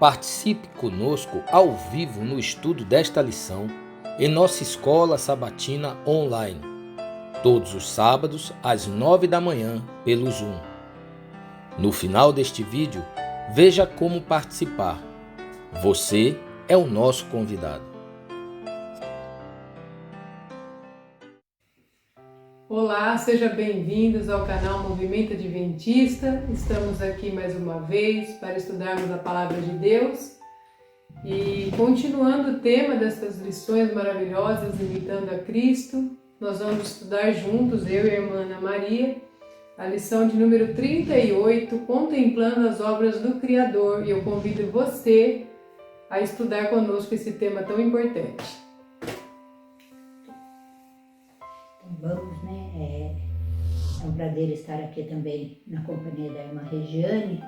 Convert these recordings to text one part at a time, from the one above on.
Participe conosco ao vivo no estudo desta lição em nossa escola sabatina online, todos os sábados às 9 da manhã pelo Zoom. No final deste vídeo, veja como participar. Você é o nosso convidado. Olá, sejam bem-vindos ao canal Movimento Adventista. Estamos aqui mais uma vez para estudarmos a Palavra de Deus e continuando o tema dessas lições maravilhosas, imitando a Cristo, nós vamos estudar juntos, eu e a irmã Ana Maria, a lição de número 38, contemplando as obras do Criador, e eu convido você a estudar conosco esse tema tão importante. Vamos, né? É um prazer estar aqui também na companhia da irmã Regiane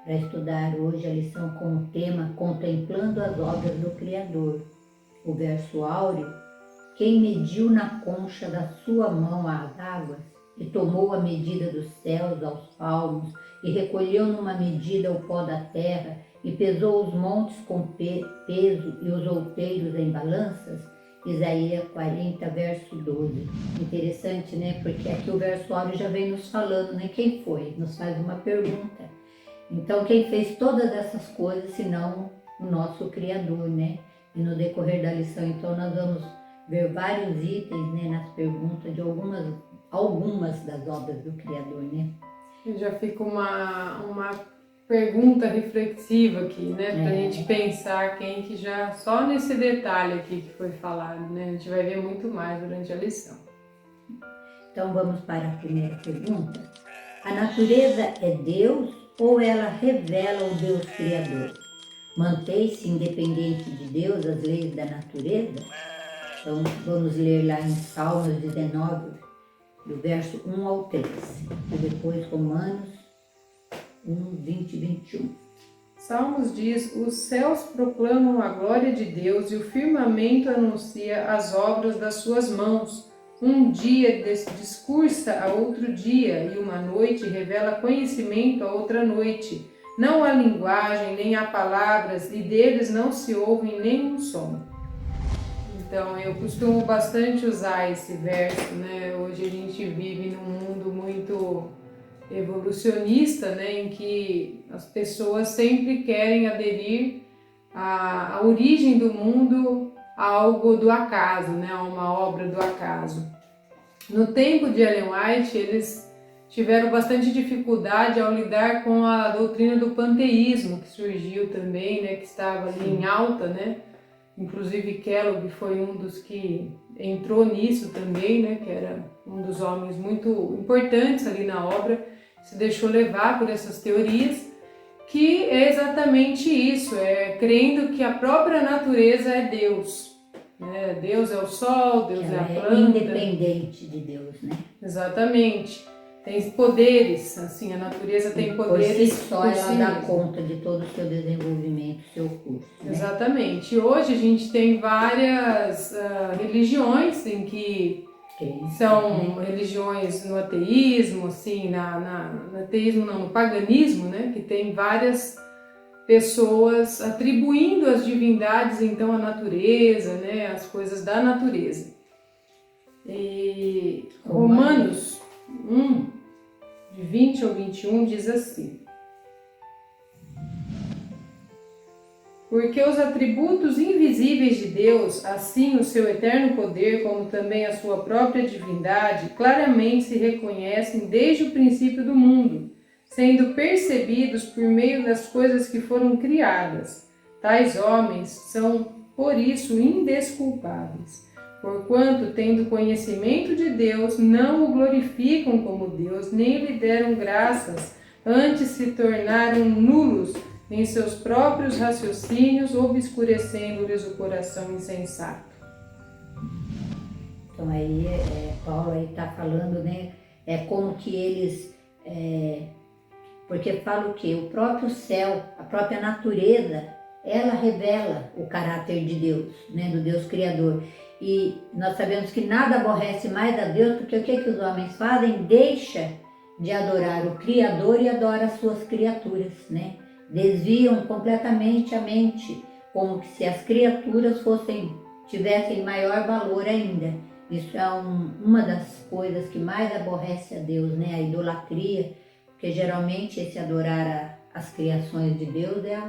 para estudar hoje a lição com o tema Contemplando as Obras do Criador. O verso áureo: quem mediu na concha da sua mão as águas e tomou a medida dos céus aos palmos e recolheu numa medida o pó da terra e pesou os montes com peso e os outeiros em balanças. Isaías 40, verso 12. Interessante, né? Porque aqui o verso áureo já vem nos falando, né? Quem foi? Nos faz uma pergunta. Então, quem fez todas essas coisas, senão o nosso Criador, né? E no decorrer da lição, então, nós vamos ver vários itens, né? Nas perguntas de algumas das obras do Criador, né? Já fica uma pergunta reflexiva aqui, né? Pra gente pensar quem que já, só nesse detalhe aqui que foi falado, né? A gente vai ver muito mais durante a lição. Então vamos para a primeira pergunta. A natureza é Deus ou ela revela o Deus Criador? Mantém-se independente de Deus as leis da natureza? Então vamos ler lá em Salmos 19, do verso 1 ao 3, e depois Romanos 1, 20 e 21. Salmos diz: os céus proclamam a glória de Deus e o firmamento anuncia as obras das suas mãos. Um dia discursa a outro dia e uma noite revela conhecimento a outra noite. Não há linguagem, nem há palavras, e deles não se ouve nenhum som. Então, eu costumo bastante usar esse verso, né? Hoje a gente vive num mundo muito evolucionista, né, em que as pessoas sempre querem aderir à origem do mundo a algo do acaso, né, a uma obra do acaso. No tempo de Ellen White, eles tiveram bastante dificuldade ao lidar com a doutrina do panteísmo, que surgiu também, né, que estava ali em alta, né. Inclusive Kellogg foi um dos que entrou nisso também, né, que era um dos homens muito importantes ali na obra, se deixou levar por essas teorias, que é exatamente isso, crendo que a própria natureza é Deus. Né? Deus é o sol, Deus é a planta. É independente de Deus, né? Exatamente. Tem poderes, assim, a natureza tem poderes. Por si só ela dá conta de todo o seu desenvolvimento, seu curso. Né? Exatamente. E hoje a gente tem várias religiões em que são religiões no ateísmo, assim, no ateísmo não, no paganismo, né? Que tem várias pessoas atribuindo as divindades, então, à natureza, né? As coisas da natureza. E Romanos 1, de 20 ao 21, diz assim: porque os atributos invisíveis de Deus, assim o seu eterno poder, como também a sua própria divindade, claramente se reconhecem desde o princípio do mundo, sendo percebidos por meio das coisas que foram criadas. Tais homens são, por isso, indesculpáveis, porquanto, tendo conhecimento de Deus, não o glorificam como Deus, nem lhe deram graças, antes se tornaram nulos em seus próprios raciocínios, obscurecendo-lhes o coração insensato. Então aí Paulo aí está falando, né? É como que eles, porque fala o quê? O próprio céu, a própria natureza, ela revela o caráter de Deus, né? Do Deus Criador. E nós sabemos que nada aborrece mais a Deus, porque o que os homens fazem? Deixa de adorar o Criador e adora as suas criaturas, né? desviam completamente a mente, como se as criaturas tivessem maior valor ainda. Isso é uma das coisas que mais aborrece a Deus, né? A idolatria, porque geralmente esse adorar as criações de Deus é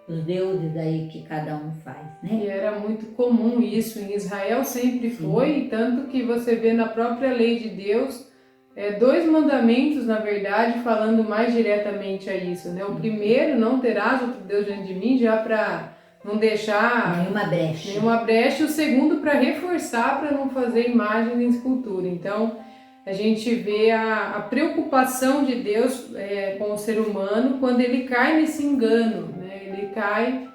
os deuses aí que cada um faz, né? E era muito comum isso, em Israel sempre foi, tanto que você vê na própria lei de Deus, 2 mandamentos, na verdade, falando mais diretamente a isso, né? O primeiro, não terás outro Deus diante de mim, já para não deixar nenhuma brecha, e o segundo para reforçar, para não fazer imagem nem escultura. Então, a gente vê a preocupação de Deus com o ser humano quando ele cai nesse engano, né? Ele cai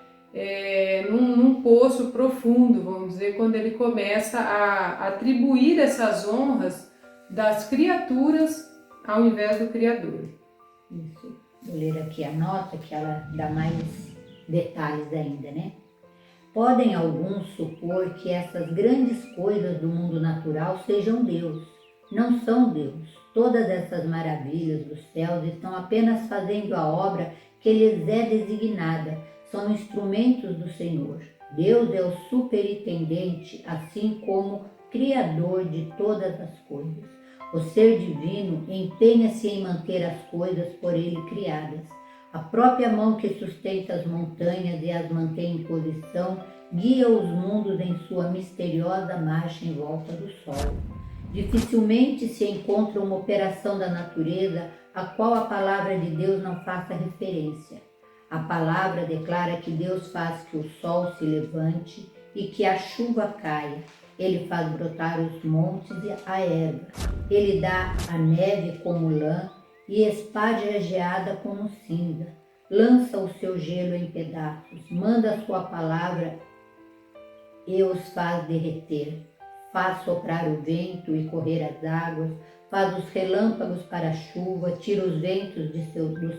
num poço profundo, vamos dizer, quando ele começa a atribuir essas honras das criaturas ao invés do Criador. Isso. Vou ler aqui a nota, que ela dá mais detalhes ainda, né? Podem alguns supor que essas grandes coisas do mundo natural sejam Deus. Não são Deus. Todas essas maravilhas dos céus estão apenas fazendo a obra que lhes é designada. São instrumentos do Senhor. Deus é o superintendente, assim como Criador de todas as coisas. O ser divino empenha-se em manter as coisas por ele criadas. A própria mão que sustenta as montanhas e as mantém em posição guia os mundos em sua misteriosa marcha em volta do Sol. Dificilmente se encontra uma operação da natureza a qual a palavra de Deus não faça referência. A palavra declara que Deus faz que o sol se levante e que a chuva caia. Ele faz brotar os montes e a erva. Ele dá a neve como lã e espalha a geada como cinza. Lança o seu gelo em pedaços, manda a sua palavra e os faz derreter. Faz soprar o vento e correr as águas, faz os relâmpagos para a chuva, tira os ventos dos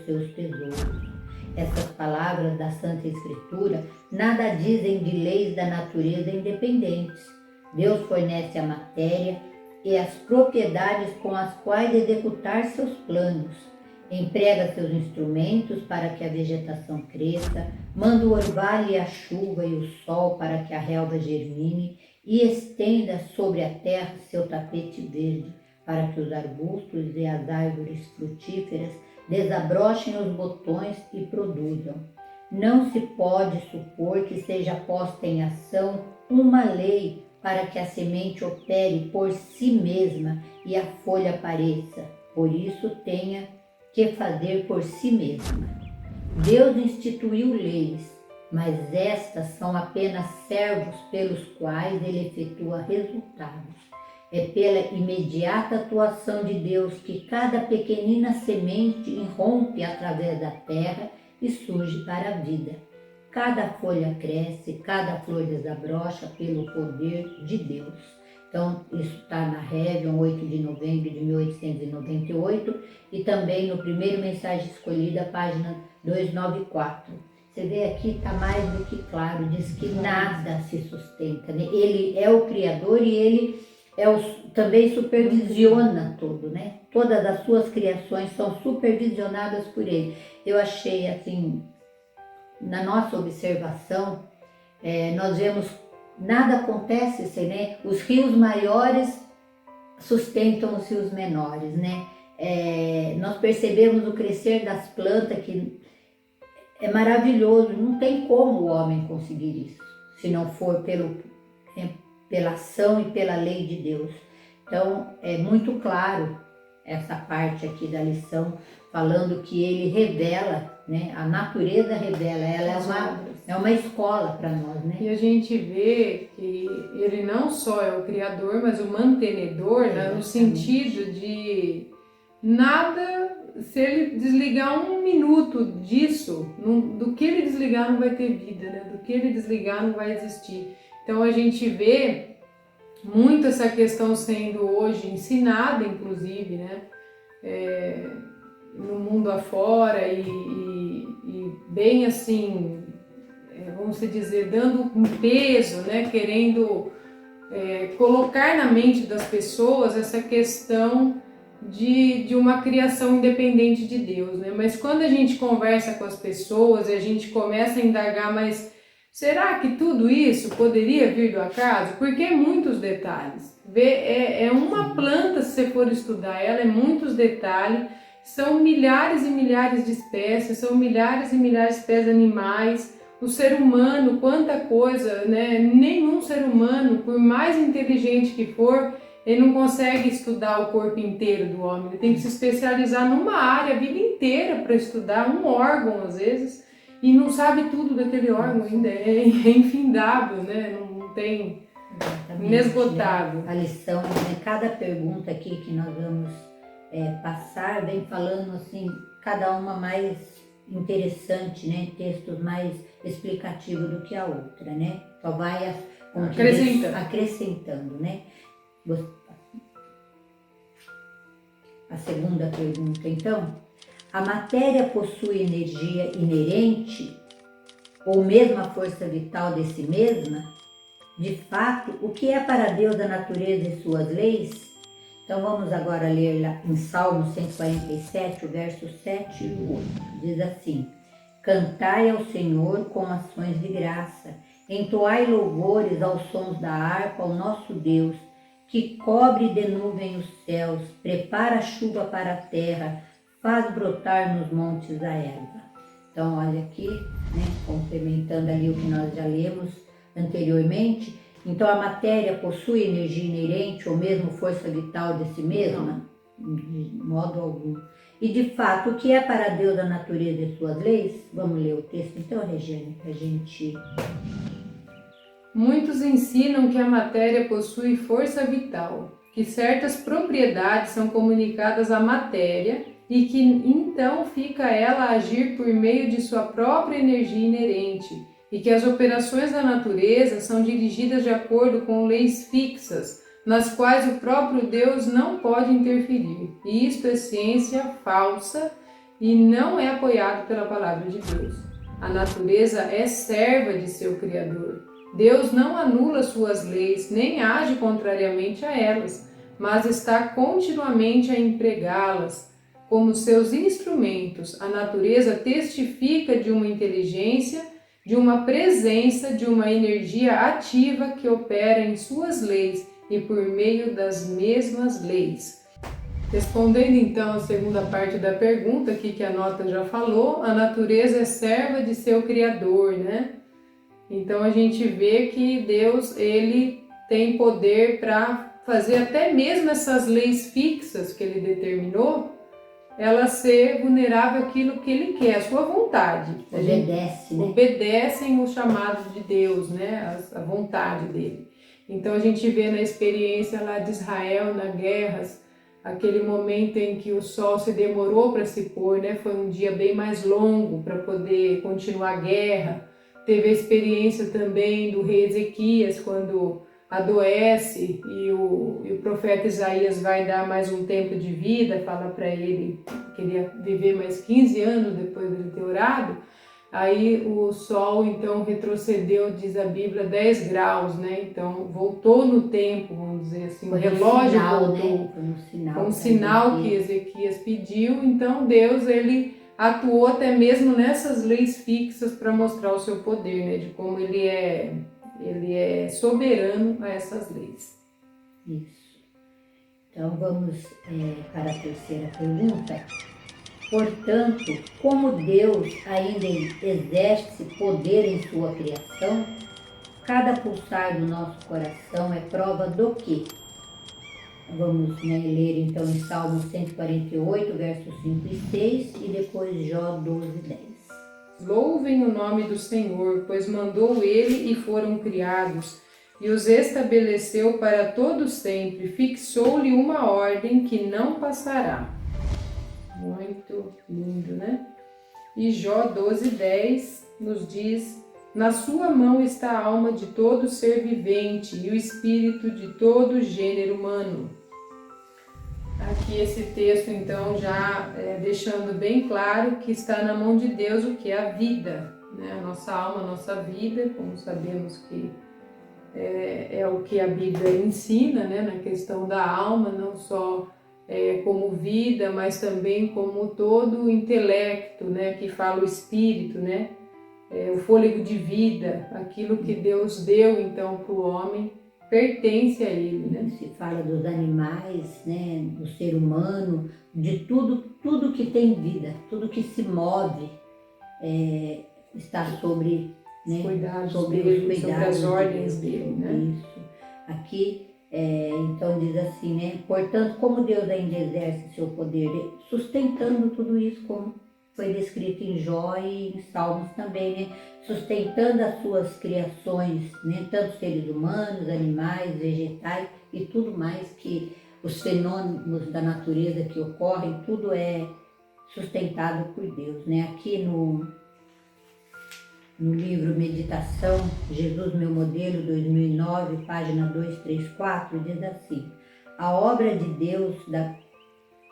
seus tesouros. Essas palavras da Santa Escritura nada dizem de leis da natureza independentes. Deus fornece a matéria e as propriedades com as quais executar seus planos. Emprega seus instrumentos para que a vegetação cresça, manda o orvalho e a chuva e o sol para que a relva germine e estenda sobre a terra seu tapete verde, para que os arbustos e as árvores frutíferas desabrochem os botões e produzam. Não se pode supor que seja posta em ação uma lei para que a semente opere por si mesma e a folha apareça, por isso tenha que fazer por si mesma. Deus instituiu leis, mas estas são apenas servos pelos quais ele efetua resultados. É pela imediata atuação de Deus que cada pequenina semente irrompe através da terra e surge para a vida. Cada folha cresce, cada flor desabrocha pelo poder de Deus. Então, isso está na Réveillon, 8 de novembro de 1898, e também no primeiro Mensagem Escolhida, página 294. Você vê aqui, está mais do que claro, diz que nada se sustenta, né? Ele é o Criador e ele também supervisiona tudo, né? Todas as suas criações são supervisionadas por ele. Eu achei assim, na nossa observação, nós vemos nada acontece sem, né? Os rios maiores sustentam os rios menores, né? Nós percebemos o crescer das plantas, que é maravilhoso, não tem como o homem conseguir isso, se não for pela ação e pela lei de Deus. Então, é muito claro essa parte aqui da lição, falando que ele revela, né? A natureza revela, ela é uma escola para nós, né? E a gente vê que ele não só é o Criador, mas o mantenedor, né? No sentido de nada, se ele desligar um minuto disso, do que ele desligar não vai ter vida, né? Do que ele desligar não vai existir. Então a gente vê muito essa questão sendo hoje ensinada, inclusive, né? No mundo afora e bem assim, vamos dizer, dando um peso, né? Querendo colocar na mente das pessoas essa questão de uma criação independente de Deus, né? Mas quando a gente conversa com as pessoas e a gente começa a indagar, mas será que tudo isso poderia vir do acaso? Porque é muitos detalhes. É uma planta, se você for estudar ela, é muitos detalhes. São milhares e milhares de espécies, são milhares e milhares de espécies animais. O ser humano, quanta coisa, né? Nenhum ser humano, por mais inteligente que for, ele não consegue estudar o corpo inteiro do homem. Ele tem que se especializar numa área a vida inteira para estudar um órgão, às vezes, e não sabe tudo daquele órgão ainda. É infindável, né? Não tem inesgotável. Né? A lição, né? Cada pergunta aqui que nós vamos passar, vem falando assim, cada uma mais interessante, né? Textos mais explicativos do que a outra, né? Só vai acrescentando, né? A segunda pergunta, então, a matéria possui energia inerente ou mesmo a força vital de si mesma? De fato, o que é para Deus a natureza e suas leis? Então vamos agora ler lá em Salmo 147, o verso 7 e 8. Diz assim: cantai ao Senhor com ações de graça, entoai louvores aos sons da harpa ao nosso Deus, que cobre de nuvem os céus, prepara a chuva para a terra, faz brotar nos montes a erva. Então olha aqui, né, complementando ali o que nós já lemos anteriormente. Então a matéria possui energia inerente ou mesmo força vital de si mesma? De modo algum. E de fato, o que é para Deus a natureza e suas leis? Vamos ler o texto então, Regiane, para a gente... Muitos ensinam que a matéria possui força vital, que certas propriedades são comunicadas à matéria e que então fica ela a agir por meio de sua própria energia inerente, e que as operações da natureza são dirigidas de acordo com leis fixas, nas quais o próprio Deus não pode interferir. E isto é ciência falsa e não é apoiado pela palavra de Deus. A natureza é serva de seu Criador. Deus não anula suas leis, nem age contrariamente a elas, mas está continuamente a empregá-las como seus instrumentos. A natureza testifica de uma inteligência, de uma presença, de uma energia ativa que opera em suas leis e por meio das mesmas leis. Respondendo então a segunda parte da pergunta aqui que a nota já falou, a natureza é serva de seu Criador, né? Então a gente vê que Deus, ele tem poder para fazer até mesmo essas leis fixas que ele determinou, ela ser vulnerável àquilo que ele quer, a sua vontade. Obedece, né? Obedecem o chamado de Deus, né? A vontade dele. Então a gente vê na experiência lá de Israel, na guerras, aquele momento em que o sol se demorou para se pôr, né? Foi um dia bem mais longo para poder continuar a guerra. Teve a experiência também do rei Ezequias, quando adoece e o profeta Isaías vai dar mais um tempo de vida, fala para ele que queria viver mais 15 anos depois de ele ter orado. Aí o sol então retrocedeu, diz a Bíblia, 10 graus, né? Então voltou no tempo, vamos dizer assim, o relógio voltou. Né? Foi um sinal que Ezequias pediu. Então Deus, ele atuou até mesmo nessas leis fixas para mostrar o seu poder, né? De como ele é soberano a essas leis. Isso. Então vamos para a terceira pergunta. Portanto, como Deus ainda exerce poder em sua criação, cada pulsar do nosso coração é prova do quê? Vamos ler então em Salmo 148, versos 5 e 6 e depois Jó 12, 10. Louvem o nome do Senhor, pois mandou ele e foram criados, e os estabeleceu para todo sempre, fixou-lhe uma ordem que não passará. Muito lindo, né? E Jó 12, 10 nos diz: na sua mão está a alma de todo ser vivente e o espírito de todo gênero humano. Aqui esse texto então já deixando bem claro que está na mão de Deus o que é a vida, né? A nossa alma, a nossa vida, como sabemos que é o que a Bíblia ensina, né? Na questão da alma, não só como vida, mas também como todo o intelecto, né, que fala o espírito, né, o fôlego de vida, aquilo que Deus deu então para o homem, pertence a ele, né? Se fala dos animais, né, do ser humano, de tudo que tem vida, tudo que se move, está sobre, né, sobre dele, os sobre as cuidados ordens de Deus. dele, né? Isso. Aqui, então diz assim, né? Portanto, como Deus ainda exerce seu poder, sustentando tudo isso, como foi descrito em Jó e em Salmos também, né? Sustentando as suas criações, né? Tanto seres humanos, animais, vegetais e tudo mais que os fenômenos da natureza que ocorrem, tudo é sustentado por Deus, né? Aqui no livro Meditação, Jesus Meu Modelo, 2009, página 234, diz assim: a obra de Deus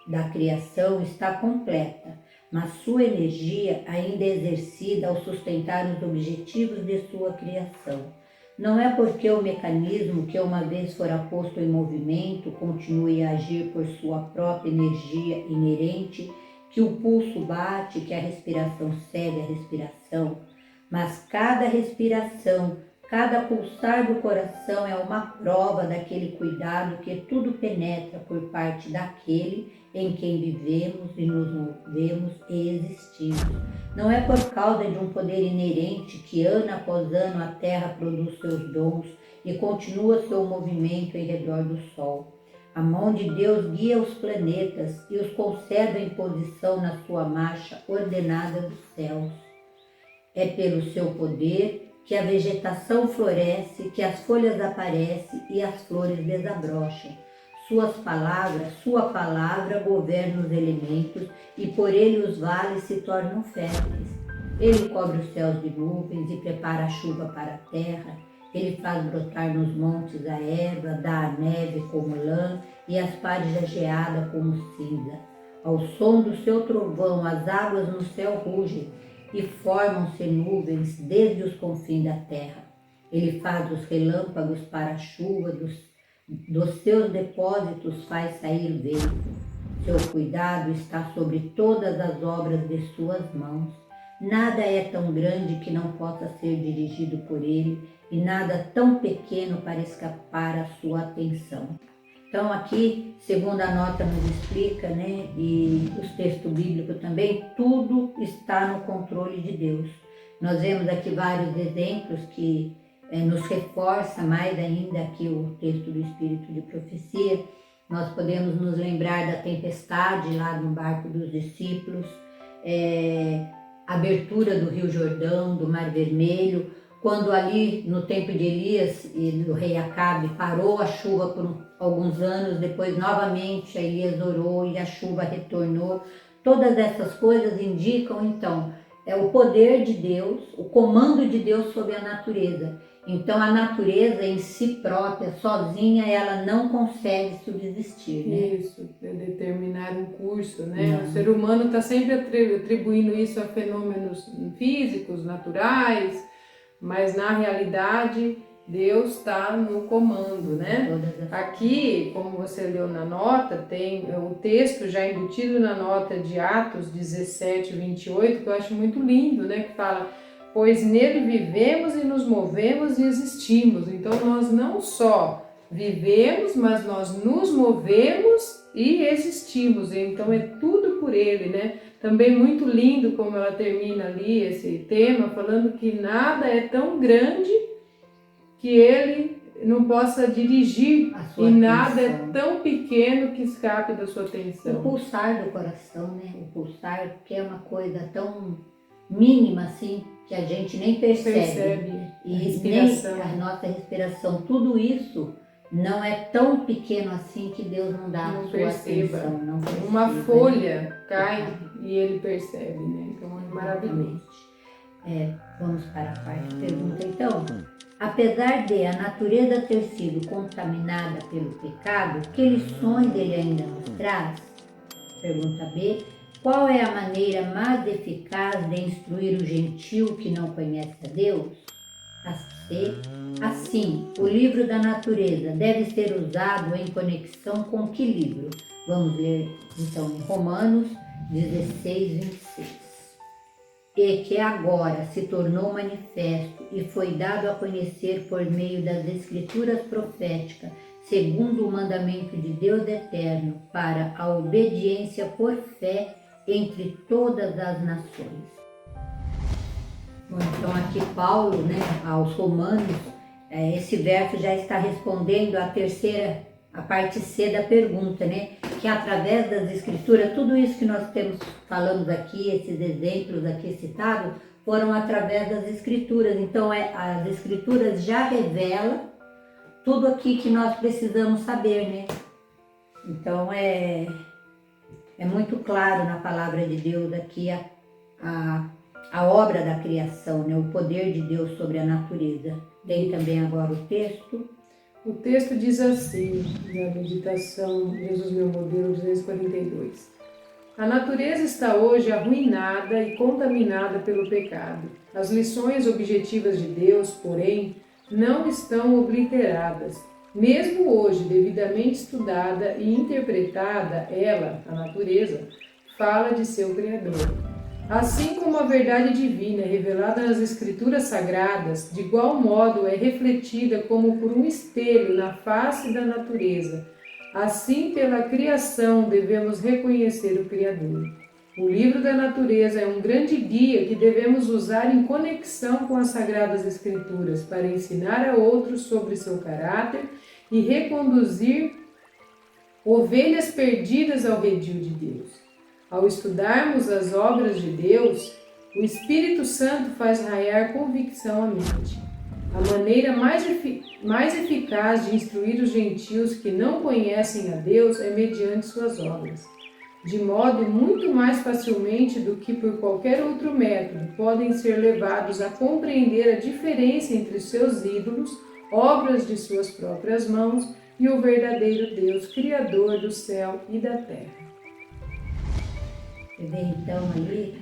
da criação está completa, mas sua energia ainda é exercida ao sustentar os objetivos de sua criação. Não é porque o mecanismo que uma vez fora posto em movimento continue a agir por sua própria energia inerente que o pulso bate, que a respiração segue a respiração, mas cada respiração, cada pulsar do coração é uma prova daquele cuidado que tudo penetra por parte daquele em quem vivemos e nos movemos e existimos. Não é por causa de um poder inerente que ano após ano a Terra produz seus dons e continua seu movimento em redor do Sol. A mão de Deus guia os planetas e os conserva em posição na sua marcha ordenada dos céus. É pelo seu poder que a vegetação floresce, que as folhas aparecem e as flores desabrocham. Sua palavra governa os elementos e por ele os vales se tornam férteis. Ele cobre os céus de nuvens e prepara a chuva para a terra. Ele faz brotar nos montes a erva, dá a neve como lã e as pares da geada como cinza. Ao som do seu trovão as águas no céu rugem e formam-se nuvens desde os confins da terra. Ele faz os relâmpagos para a chuva, dos seus depósitos faz sair vento. Seu cuidado está sobre todas as obras de suas mãos. Nada é tão grande que não possa ser dirigido por ele e nada tão pequeno para escapar à sua atenção. Então aqui, segunda nota nos explica, né, e os textos bíblicos também, tudo está no controle de Deus. Nós vemos aqui vários exemplos que nos reforça mais ainda aqui o texto do Espírito de Profecia. Nós podemos nos lembrar da tempestade lá no barco dos discípulos, a abertura do Rio Jordão, do Mar Vermelho, quando ali no tempo de Elias e do rei Acabe parou a chuva por alguns anos, depois novamente Elias orou e a chuva retornou. Todas essas coisas indicam então o poder de Deus, o comando de Deus sobre a natureza. Então a natureza em si própria, sozinha, ela não consegue subsistir, né? Isso, determinar um curso, né? Não. O ser humano está sempre atribuindo isso a fenômenos físicos, naturais, mas na realidade Deus está no comando, né? Aqui, como você leu na nota, tem o texto já embutido na nota de Atos 17, 28, que eu acho muito lindo, né? Que fala: pois nele vivemos e nos movemos e existimos. Então nós não só vivemos, mas nós nos movemos e existimos. Então é tudo por ele, né? Também muito lindo como ela termina ali esse tema, falando que nada é tão grande que ele não possa dirigir e nada é tão pequeno que escape da sua atenção. O pulsar do coração, né? O pulsar, que é uma coisa tão mínima assim, que a gente nem percebe. E respiração. Nem a nossa respiração, tudo isso não é tão pequeno assim que Deus não dá a sua atenção. Não perceba. Uma folha cai e ele percebe, né? Então é maravilhoso. Vamos para a parte pergunta então. Apesar de a natureza ter sido contaminada pelo pecado, que lições ele ainda nos traz? Pergunta B. Qual é a maneira mais eficaz de instruir o gentio que não conhece a Deus? Assim, o livro da natureza deve ser usado em conexão com que livro? Vamos ler então em Romanos 16, 26. E que agora se tornou manifesto e foi dado a conhecer por meio das escrituras proféticas, segundo o mandamento de Deus eterno, para a obediência por fé entre todas as nações. Bom, então aqui Paulo, aos Romanos, esse verso já está respondendo a parte C da pergunta, que através das escrituras, tudo isso que nós falamos aqui, esses exemplos aqui citados, foram através das escrituras. Então as escrituras já revelam tudo aqui que nós precisamos saber, Então é muito claro na palavra de Deus aqui a obra da criação, o poder de Deus sobre a natureza. Tem também agora o texto. O texto diz assim, na meditação Jesus Meu Modelo 242. A natureza está hoje arruinada e contaminada pelo pecado. As lições objetivas de Deus, porém, não estão obliteradas. Mesmo hoje, devidamente estudada e interpretada, ela, a natureza, fala de seu Criador. Assim como a verdade divina é revelada nas Escrituras Sagradas, de igual modo é refletida como por um espelho na face da natureza. Assim, pela criação, devemos reconhecer o Criador. O livro da natureza é um grande guia que devemos usar em conexão com as Sagradas Escrituras para ensinar a outros sobre seu caráter e reconduzir ovelhas perdidas ao redil de Deus. Ao estudarmos as obras de Deus, o Espírito Santo faz raiar convicção à mente. A maneira mais eficaz de instruir os gentios que não conhecem a Deus é mediante suas obras. De modo muito mais facilmente do que por qualquer outro método, podem ser levados a compreender a diferença entre seus ídolos, obras de suas próprias mãos, e o verdadeiro Deus, Criador do céu e da terra. Então ali,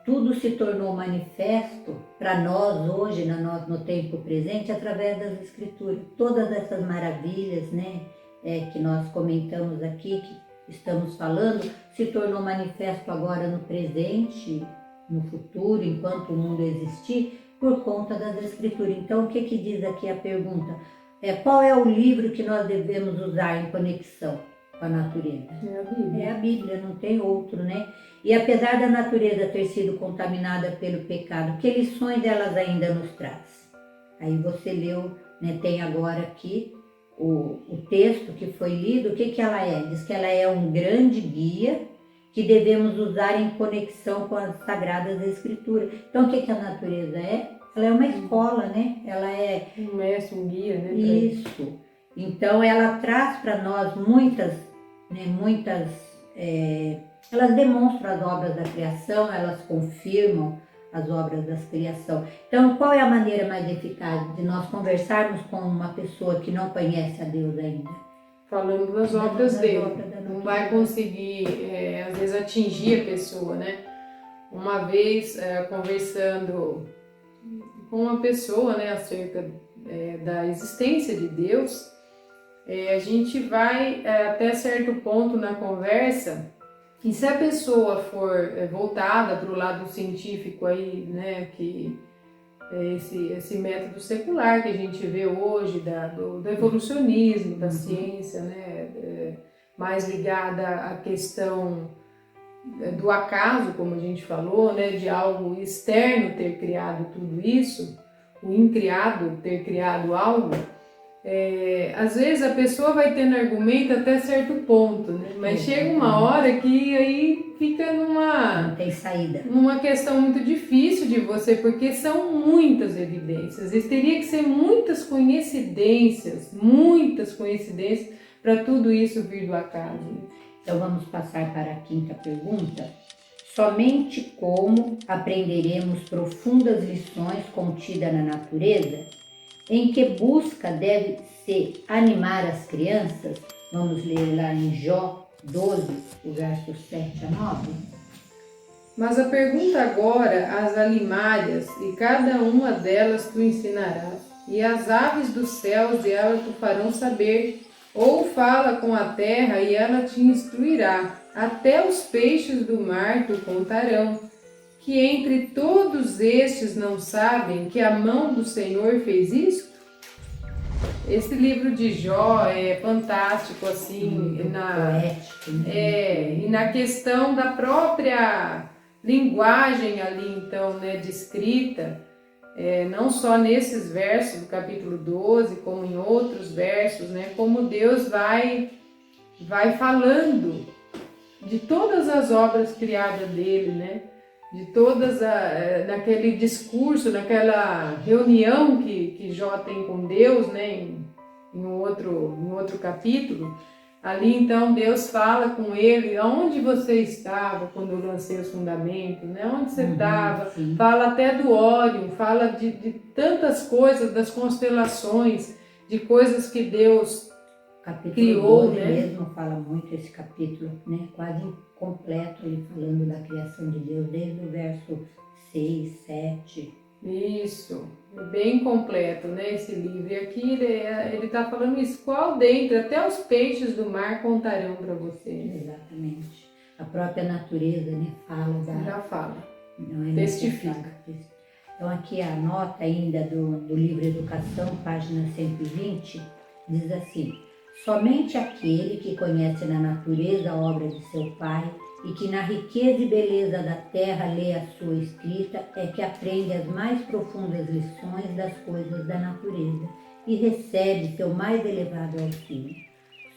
tudo se tornou manifesto para nós hoje, no tempo presente, através das Escrituras. Todas essas maravilhas, que nós comentamos aqui, que estamos falando, se tornou manifesto agora no presente, no futuro, enquanto o mundo existir, por conta das Escrituras. Então, o que diz aqui a pergunta? Qual é o livro que nós devemos usar em conexão com a natureza? É a Bíblia. É a Bíblia, não tem outro, E apesar da natureza ter sido contaminada pelo pecado, que lições elas ainda nos traz? Aí você leu, tem agora aqui o texto que foi lido, o que ela é? Diz que ela é um grande guia que devemos usar em conexão com as Sagradas Escrituras. Então, o que a natureza é? Ela é uma escola, Ela é um mestre, um guia, Isso. Então, ela traz para nós muitas, elas demonstram as obras da criação, elas confirmam as obras da criação. Então, qual é a maneira mais eficaz de nós conversarmos com uma pessoa que não conhece a Deus ainda? Falando das obras dele. Não vai conseguir, às vezes, atingir a pessoa, Uma vez, conversando com uma pessoa, acerca da existência de Deus, a gente vai até certo ponto na conversa, e se a pessoa for voltada para o lado científico aí, que é esse método secular que a gente vê hoje, do evolucionismo, da ciência, mais ligada à questão do acaso, como a gente falou, de algo externo ter criado tudo isso, o incriado ter criado algo, às vezes a pessoa vai tendo argumento até certo ponto, mas chega uma hora que aí fica não tem saída. Numa questão muito difícil de você, porque são muitas evidências, e teria que ser muitas coincidências para tudo isso vir do acaso. Então vamos passar para a quinta pergunta. Somente como aprenderemos profundas lições contidas na natureza? Em que busca deve se animar as crianças? Vamos ler lá em Jó 12, o verso 7 a 9. Mas a pergunta agora as alimárias, e cada uma delas tu ensinarás, e as aves dos céus e elas tu farão saber, ou fala com a terra e ela te instruirá, até os peixes do mar tu contarão, que entre todos estes não sabem que a mão do Senhor fez isso? Esse livro de Jó é fantástico, assim, Poético, né? e na questão da própria linguagem ali, então, né, de escrita, não só nesses versos do capítulo 12, como em outros versos, né, como Deus vai falando de todas as obras criadas dele, né, de naquele discurso, naquela reunião que Jó tem com Deus, né, em outro capítulo. Ali então Deus fala com ele, aonde você estava quando eu lancei os fundamentos, né? Onde você estava, fala até do Órion, fala de tantas coisas, das constelações, de coisas que Deus Capítulo criou, 12 né? mesmo fala muito esse capítulo, né? Quase completo, ele falando da criação de Deus, desde o verso 6, 7. Isso, é bem completo, né, esse livro. E aqui ele está falando isso, qual dentre, até os peixes do mar contarão para você. Exatamente. A própria natureza, né, fala Já fala, não é testifica. necessário. Então aqui a nota ainda do livro Educação, página 120, diz assim: somente aquele que conhece na natureza a obra de seu Pai e que na riqueza e beleza da terra lê a sua escrita é que aprende as mais profundas lições das coisas da natureza e recebe seu mais elevado auxílio.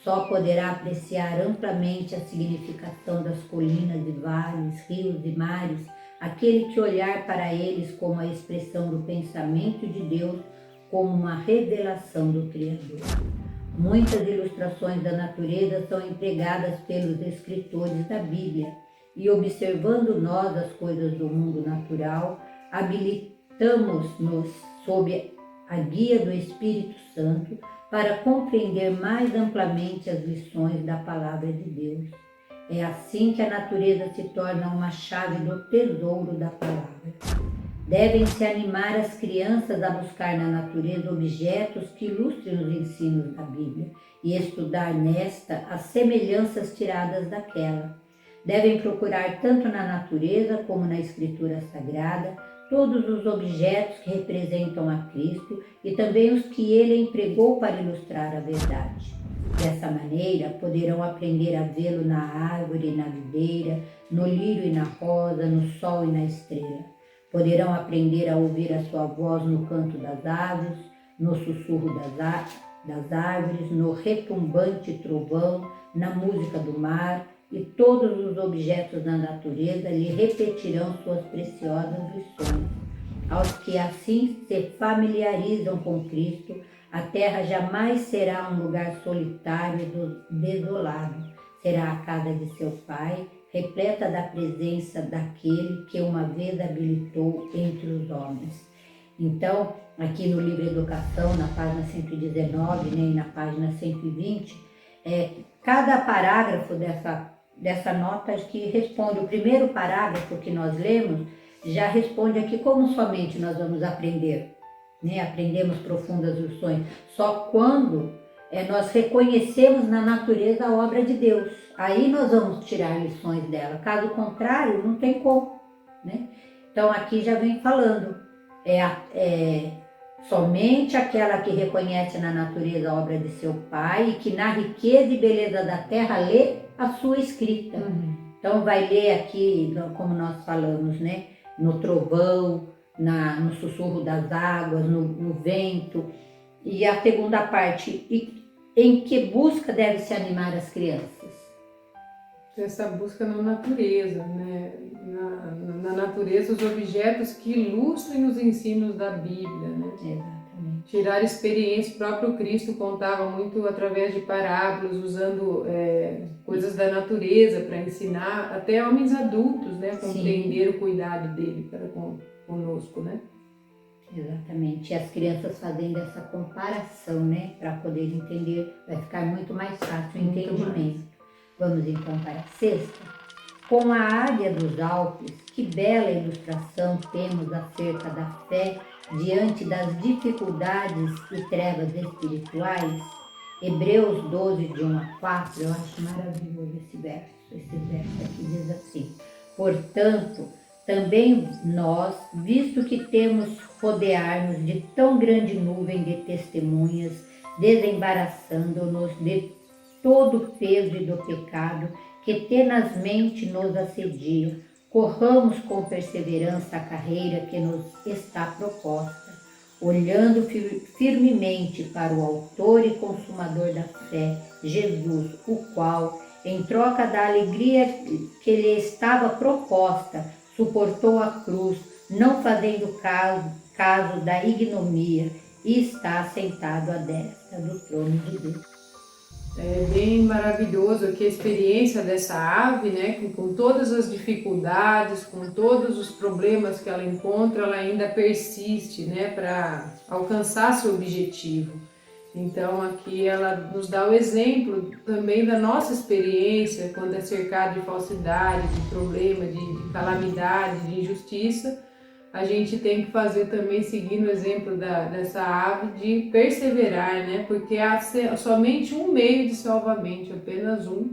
Só poderá apreciar amplamente a significação das colinas e vales, rios e mares aquele que olhar para eles como a expressão do pensamento de Deus, como uma revelação do Criador. Muitas ilustrações da natureza são empregadas pelos escritores da Bíblia e, observando nós as coisas do mundo natural, habilitamos-nos sob a guia do Espírito Santo para compreender mais amplamente as lições da Palavra de Deus. É assim que a natureza se torna uma chave do tesouro da Palavra. Devem-se animar as crianças a buscar na natureza objetos que ilustrem os ensinos da Bíblia e estudar nesta as semelhanças tiradas daquela. Devem procurar tanto na natureza como na Escritura Sagrada todos os objetos que representam a Cristo e também os que ele empregou para ilustrar a verdade. Dessa maneira, poderão aprender a vê-lo na árvore e na videira, no lírio e na rosa, no sol e na estrela. Poderão aprender a ouvir a sua voz no canto das aves, no sussurro das árvores, no retumbante trovão, na música do mar, e todos os objetos da natureza lhe repetirão suas preciosas lições. Aos que assim se familiarizam com Cristo, a terra jamais será um lugar solitário e desolado. Será a casa de seu Pai, repleta da presença daquele que uma vez habilitou entre os homens. Então, aqui no livro Educação, na página 119, né, e na página 120, cada parágrafo dessa nota que responde, o primeiro parágrafo que nós lemos, já responde aqui como somente nós vamos aprender, né? Aprendemos profundas lições, só quando nós reconhecemos na natureza a obra de Deus. Aí nós vamos tirar lições dela. Caso contrário, não tem como, né? Então aqui já vem falando, somente aquela que reconhece na natureza a obra de seu Pai e que na riqueza e beleza da terra lê a sua escrita. Então vai ler aqui, como nós falamos, né? No trovão, no sussurro das águas, no vento. E a segunda parte, em que busca deve se animar as crianças? Essa busca na natureza, né? Na natureza, os objetos que ilustrem os ensinos da Bíblia, né? Exatamente. Tirar experiência, o próprio Cristo contava muito através de parábolas, usando coisas da natureza para ensinar até homens adultos, né? Compreender o cuidado dele para conosco, né? Exatamente. E as crianças fazendo essa comparação, né? Para poder entender, vai ficar muito mais fácil o entendimento. Vamos então para a sexta. Com a águia dos Alpes, que bela ilustração temos acerca da fé diante das dificuldades e trevas espirituais. Hebreus 12, de 1 a 4, eu acho maravilhoso esse verso. Esse verso aqui diz assim: portanto, também nós, visto que temos rodear-nos de tão grande nuvem de testemunhas, desembaraçando-nos de todo o peso e do pecado que tenazmente nos assedia, corramos com perseverança a carreira que nos está proposta, olhando firmemente para o autor e consumador da fé, Jesus, o qual, em troca da alegria que lhe estava proposta, suportou a cruz, não fazendo caso da ignomia, e está sentado à destra do trono de Deus. É bem maravilhoso aqui a experiência dessa ave, né? Com todas as dificuldades, com todos os problemas que ela encontra, ela ainda persiste, né? Para alcançar seu objetivo. Então aqui ela nos dá o exemplo também da nossa experiência quando é cercado de falsidade, de problema, de calamidade, de injustiça. A gente tem que fazer também, seguindo o exemplo dessa ave, de perseverar, né? Porque há somente um meio de salvamento, apenas um,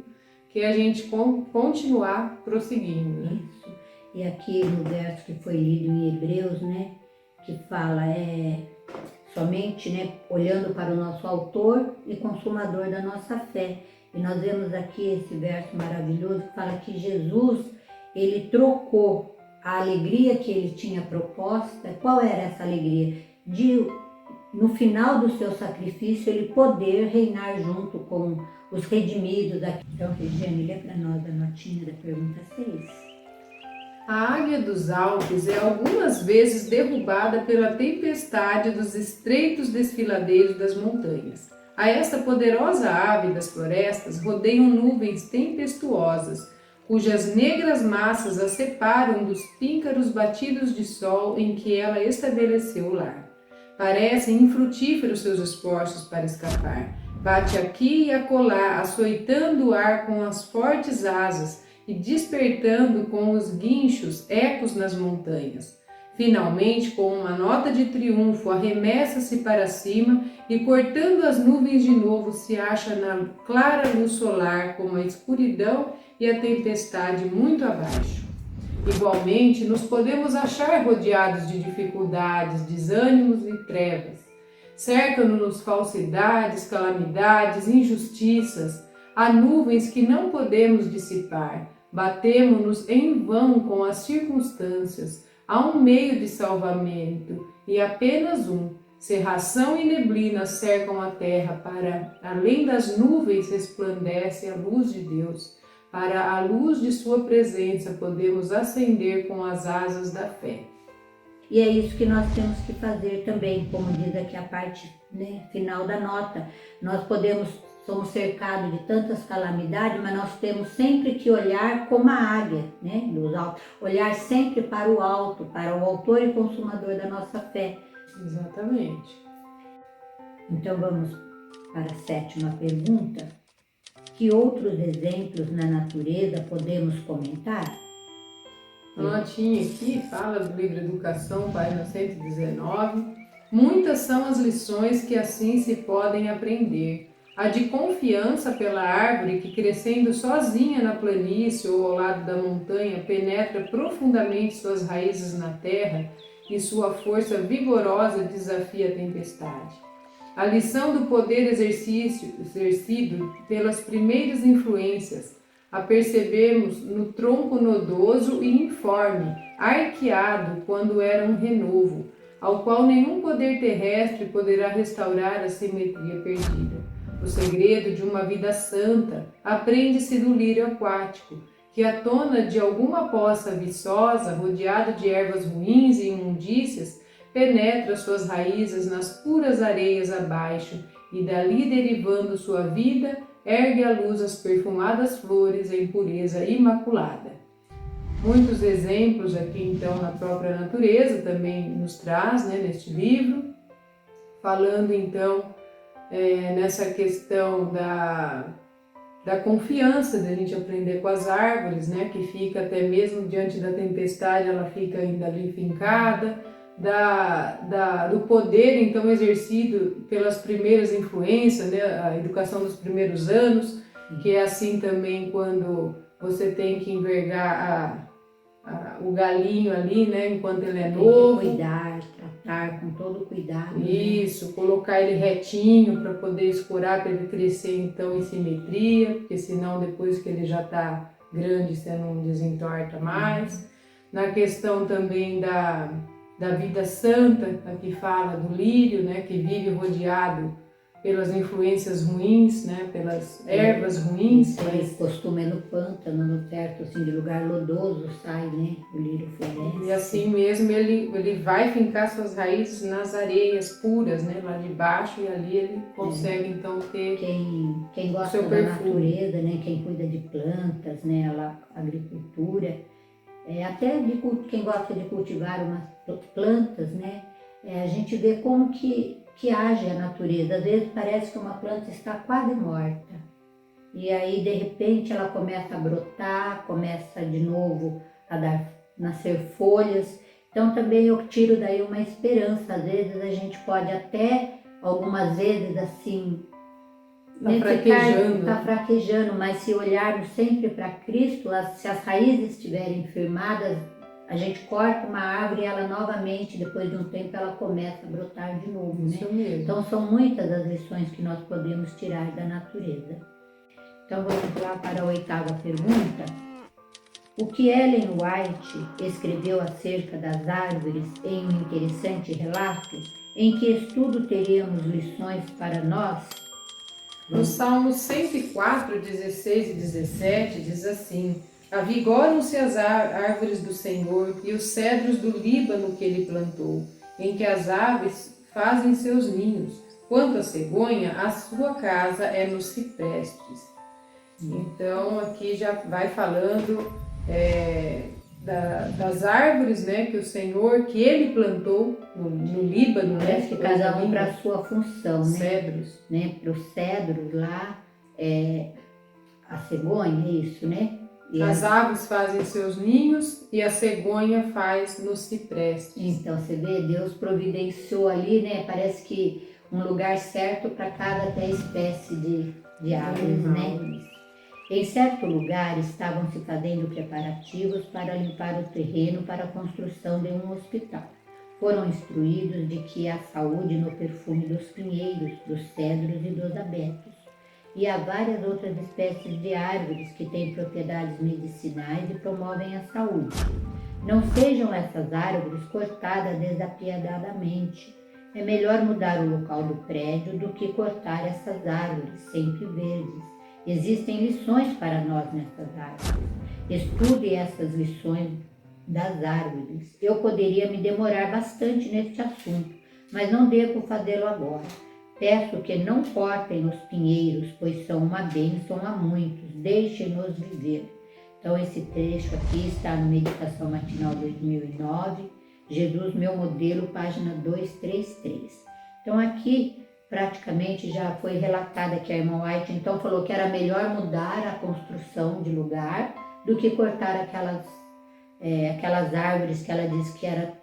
que é a gente continuar prosseguindo, né? Isso. E aqui no verso que foi lido em Hebreus, né? Que fala, somente, né? Olhando para o nosso autor e consumador da nossa fé. E nós vemos aqui esse verso maravilhoso que fala que Jesus, ele trocou a alegria que ele tinha proposta. Qual era essa alegria? De, no final do seu sacrifício, ele poder reinar junto com os redimidos. Então, Regiane, lê para nós a notinha da pergunta 6. A águia dos Alpes é algumas vezes derrubada pela tempestade dos estreitos desfiladeiros das montanhas. A esta poderosa ave das florestas rodeiam nuvens tempestuosas, cujas negras massas a separam dos píncaros batidos de sol em que ela estabeleceu o lar. Parecem infrutíferos seus esforços para escapar. Bate aqui e acolá, açoitando o ar com as fortes asas e despertando com os guinchos ecos nas montanhas. Finalmente, com uma nota de triunfo, arremessa-se para cima e, cortando as nuvens de novo, se acha na clara luz solar, com a escuridão e a tempestade muito abaixo. Igualmente, nos podemos achar rodeados de dificuldades, desânimos e trevas. Cercam-nos falsidades, calamidades, injustiças. Há nuvens que não podemos dissipar. Batemo-nos em vão com as circunstâncias. Há um meio de salvamento, e apenas um. Cerração e neblina cercam a terra, para além das nuvens resplandece a luz de Deus. Para a luz de sua presença podemos ascender com as asas da fé. E é isso que nós temos que fazer também, como diz aqui a parte, né, final da nota. Nós somos cercados de tantas calamidades, mas nós temos sempre que olhar como a águia, né, dos altos, olhar sempre para o alto, para o autor e consumador da nossa fé. Exatamente. Então vamos para a 7ª pergunta. Que outros exemplos na natureza podemos comentar? A notinha aqui fala do livro Educação, página 119. Muitas são as lições que assim se podem aprender. A de confiança pela árvore que, crescendo sozinha na planície ou ao lado da montanha, penetra profundamente suas raízes na terra e sua força vigorosa desafia a tempestade. A lição do poder exercido pelas primeiras influências, a percebemos no tronco nodoso e informe, arqueado quando era um renovo, ao qual nenhum poder terrestre poderá restaurar a simetria perdida. O segredo de uma vida santa aprende-se do lírio aquático, que à tona de alguma poça viçosa, rodeado de ervas ruins e imundícias, penetra suas raízes nas puras areias abaixo e dali derivando sua vida, ergue à luz as perfumadas flores em pureza imaculada. Muitos exemplos aqui então na própria natureza também nos traz, né, neste livro, falando então nessa questão da confiança, da gente aprender com as árvores, né? Que fica até mesmo diante da tempestade, ela fica ainda ali fincada, do poder então exercido pelas primeiras influências, né? A educação dos primeiros anos, que é assim também quando você tem que envergar o galinho ali, né? Enquanto ele é novo. Tem que cuidar, tratar com todo cuidado. Isso, né? colocar ele retinho para poder escorar, para ele crescer então em simetria, porque senão depois que ele já está grande você não desentorta mais. Na questão também da vida santa, aqui fala do lírio, né, que vive rodeado pelas influências ruins, né, pelas ervas ruins. Ele costuma ir no pântano, no perto assim, de lugar lodoso, sai, né, o lírio floresce. E assim mesmo ele vai fincar suas raízes nas areias puras, né, lá de baixo, e ali ele consegue então ter quem gosta seu da perfume. natureza, né, quem cuida de plantas, né, a agricultura, até quem gosta de cultivar umas plantas, né, a gente vê como que age a natureza. Às vezes parece que uma planta está quase morta e aí de repente ela começa a brotar, começa de novo a nascer folhas. Então também eu tiro daí uma esperança. Às vezes a gente pode até, algumas vezes assim, tá fraquejando, mas se olharmos sempre para Cristo, se as raízes estiverem firmadas, a gente corta uma árvore e ela novamente, depois de um tempo, ela começa a brotar de novo, né? Então são muitas as lições que nós podemos tirar da natureza. Então vamos lá para a 8ª pergunta. O que Ellen White escreveu acerca das árvores em um interessante relato, em que estudo teríamos lições para nós? No Salmo 104, 16 e 17 diz assim: avigoram-se as árvores do Senhor e os cedros do Líbano que ele plantou, em que as aves fazem seus ninhos. Quanto à cegonha, a sua casa é nos ciprestes. Então aqui já vai falando das árvores, né, que o Senhor, que ele plantou no Líbano, Parece que cada um para a sua função, cedros. Né? Para os cedros lá, a cegonha, é isso, né? E as aves fazem seus ninhos e a cegonha faz nos ciprestes. Então você vê, Deus providenciou ali, né? Parece que um lugar certo para cada até espécie de árvores, né? Em certo lugar estavam se fazendo preparativos para limpar o terreno para a construção de um hospital. Foram instruídos de que há saúde no perfume dos pinheiros, dos cedros e dos abetos. E há várias outras espécies de árvores que têm propriedades medicinais e promovem a saúde. Não sejam essas árvores cortadas desapiedadamente. É melhor mudar o local do prédio do que cortar essas árvores, sempre verdes. Existem lições para nós nessas árvores. Estude essas lições das árvores. Eu poderia me demorar bastante neste assunto, mas não devo fazê-lo agora. Peço que não cortem os pinheiros, pois são uma bênção a muitos. Deixem-nos viver. Então esse trecho aqui está no Meditação Matinal 2009, Jesus, meu modelo, página 233. Então aqui praticamente já foi relatada que a irmã White então falou que era melhor mudar a construção de lugar do que cortar aquelas árvores que ela disse que era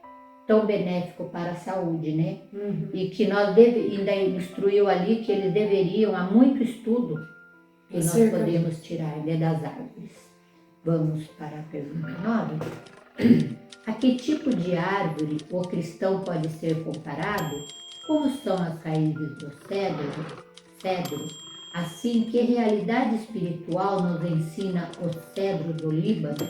tão benéfico para a saúde, né? E que nós ainda instruiu ali que eles deveriam, há muito estudo que nós podemos tirar, né, das árvores. Vamos para a pergunta 9. A que tipo de árvore o cristão pode ser comparado? Como são as raízes do cedro? Assim, que realidade espiritual nos ensina o cedro do Líbano?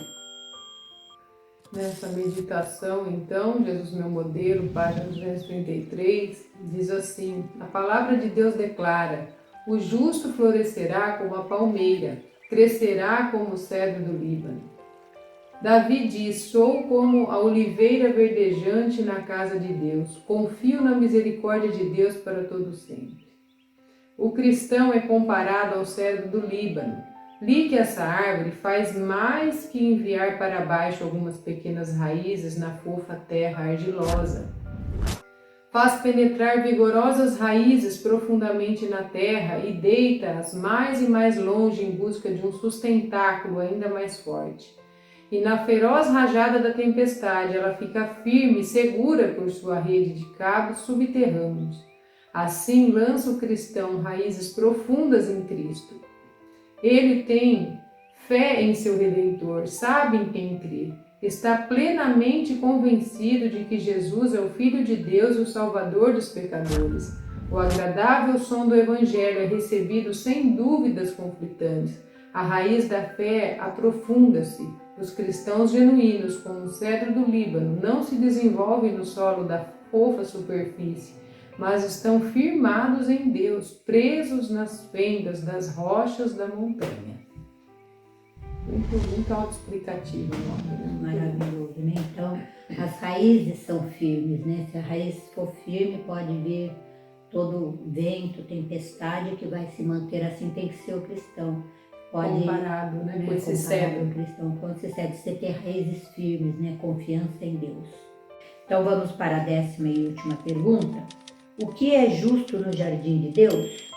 Nessa meditação, então, Jesus meu modelo, página 233, diz assim: a palavra de Deus declara: o justo florescerá como a palmeira, crescerá como o cedro do Líbano. Davi diz: sou como a oliveira verdejante na casa de Deus, confio na misericórdia de Deus para todo sempre. O cristão é comparado ao cedro do Líbano. Li que essa árvore faz mais que enviar para baixo algumas pequenas raízes na fofa terra argilosa. Faz penetrar vigorosas raízes profundamente na terra e deita-as mais e mais longe em busca de um sustentáculo ainda mais forte. E na feroz rajada da tempestade ela fica firme e segura por sua rede de cabos subterrâneos. Assim lança o cristão raízes profundas em Cristo. Ele tem fé em seu Redentor, sabe em quem crê. Está plenamente convencido de que Jesus é o Filho de Deus e o Salvador dos pecadores. O agradável som do Evangelho é recebido sem dúvidas conflitantes. A raiz da fé aprofunda-se. Os cristãos genuínos, como o cedro do Líbano, não se desenvolvem no solo da fofa superfície, mas estão firmados em Deus, presos nas fendas das rochas da montanha. Muito autoexplicativo o nome, né? Maravilhoso, né? Então, as raízes são firmes, né? Se a raiz for firme, pode vir todo vento, tempestade que vai se manter assim, tem que ser o cristão. Pode, comparado, né, com esse cedro. O cristão, com esse cedro, você ter raízes firmes, né? Confiança em Deus. Então, vamos para a 10ª e última pergunta. O que é justo no jardim de Deus?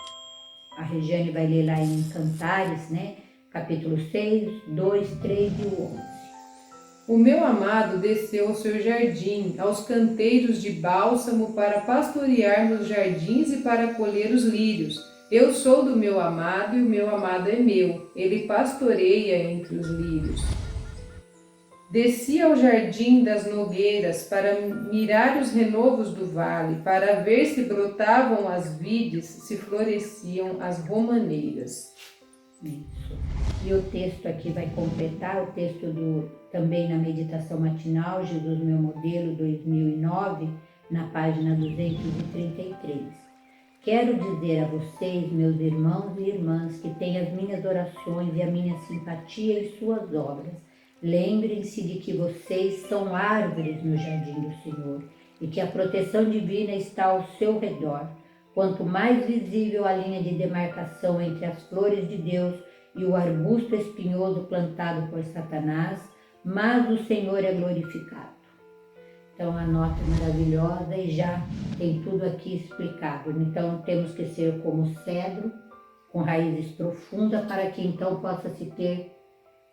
A Regiane vai ler lá em Cantares, né? Capítulo 6, 2, 3 e 11. O meu amado desceu ao seu jardim, aos canteiros de bálsamo para pastorear nos jardins e para colher os lírios. Eu sou do meu amado e o meu amado é meu. Ele pastoreia entre os lírios. Desci ao jardim das nogueiras para mirar os renovos do vale, para ver se brotavam as vides, se floresciam as romaneiras. Isso. E o texto aqui vai completar o texto também na meditação matinal, Jesus Meu Modelo 2009, na página 233. Quero dizer a vocês, meus irmãos e irmãs, que têm as minhas orações e a minha simpatia em suas obras. Lembrem-se de que vocês são árvores no jardim do Senhor e que a proteção divina está ao seu redor. Quanto mais visível a linha de demarcação entre as flores de Deus e o arbusto espinhoso plantado por Satanás, mais o Senhor é glorificado. Então a nota é maravilhosa e já tem tudo aqui explicado. Então temos que ser como cedro, com raízes profundas, para que então possa se ter,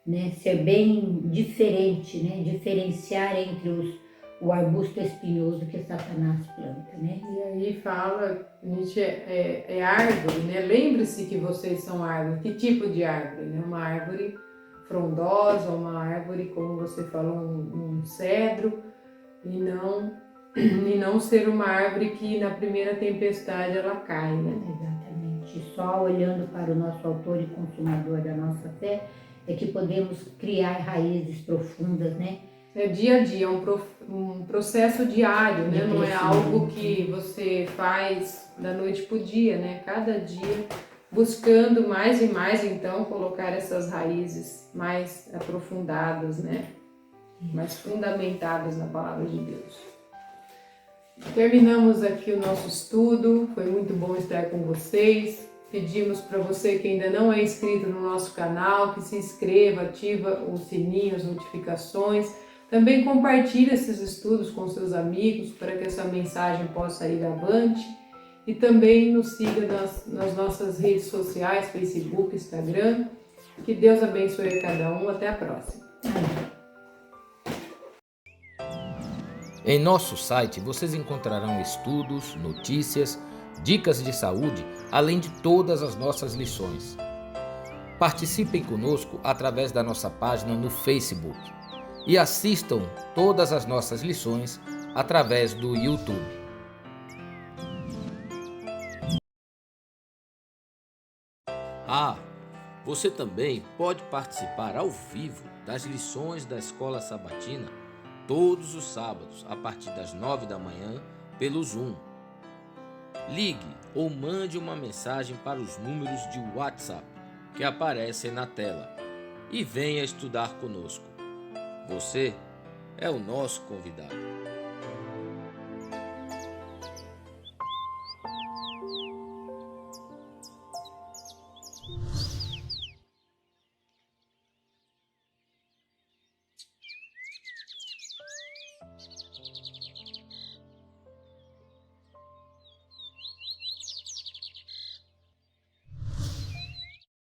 né, ser bem diferente, né, diferenciar entre o arbusto espinhoso que Satanás planta, né? E aí fala, a gente é árvore, né? Lembre-se que vocês são árvore. Que tipo de árvore? Né? Uma árvore frondosa, uma árvore, como você falou, um cedro, e não ser uma árvore que na primeira tempestade ela cai, né? Exatamente. Só olhando para o nosso autor e consumador da nossa fé é que podemos criar raízes profundas, né? É dia a dia, um processo diário, né? Não é algo que você faz da noite para o dia, né? Cada dia buscando mais e mais, então, colocar essas raízes mais aprofundadas, né? Mais fundamentadas na palavra de Deus. Terminamos aqui o nosso estudo, foi muito bom estar com vocês. Pedimos para você que ainda não é inscrito no nosso canal, que se inscreva, ativa o sininho, as notificações. Também compartilhe esses estudos com seus amigos para que essa mensagem possa ir avante. E também nos siga nas nossas redes sociais, Facebook, Instagram. Que Deus abençoe a cada um. Até a próxima. Em nosso site vocês encontrarão estudos, notícias, dicas de saúde, além de todas as nossas lições. Participem conosco através da nossa página no Facebook e assistam todas as nossas lições através do YouTube. Você também pode participar ao vivo das lições da Escola Sabatina todos os sábados a partir das 9 da manhã pelo Zoom. Ligue ou mande uma mensagem para os números de WhatsApp que aparecem na tela e venha estudar conosco. Você é o nosso convidado.